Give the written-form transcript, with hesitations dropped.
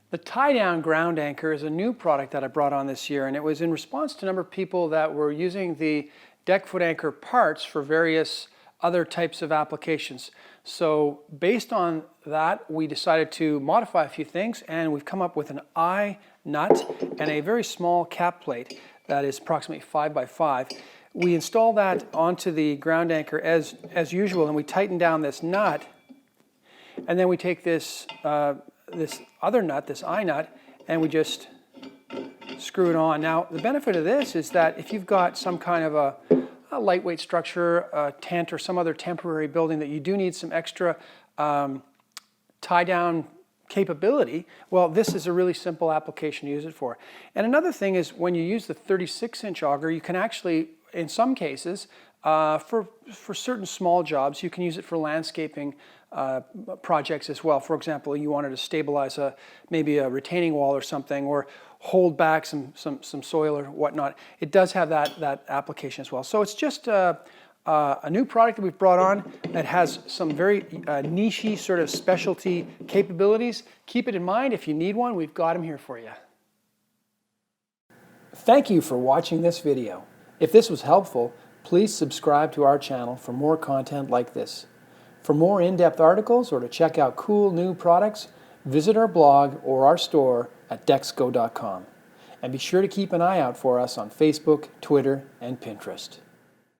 The tie-down ground anchor is a new product that I brought on this year, and it was in response to a number of people that were using the deck foot anchor parts for various other types of applications. So based on that, we decided to modify a few things, and we've come up with an eye nut and a very small cap plate that is approximately 5 by 5. We install that onto the ground anchor as usual, and we tighten down this nut, and then we take this this other nut, this eye nut, and we just screw it on. Now, the benefit of this is that if you've got some kind of a lightweight structure, a tent, or some other temporary building that you do need some extra tie-down capability, well, this is a really simple application to use it for. And another thing is when you use the 36-inch auger, you can actually, in some cases, for certain small jobs, you can use it for landscaping projects as well. For example, you wanted to stabilize maybe a retaining wall or something, or hold back some soil or whatnot. It does have that application as well. So it's just a new product that we've brought on that has some very niche-y sort of specialty capabilities. Keep it in mind. If you need one, we've got them here for you. Thank you for watching this video. If this was helpful, please subscribe to our channel for more content like this. For more in-depth articles or to check out cool new products, visit our blog or our store at DecksGo.com. And be sure to keep an eye out for us on Facebook, Twitter, and Pinterest.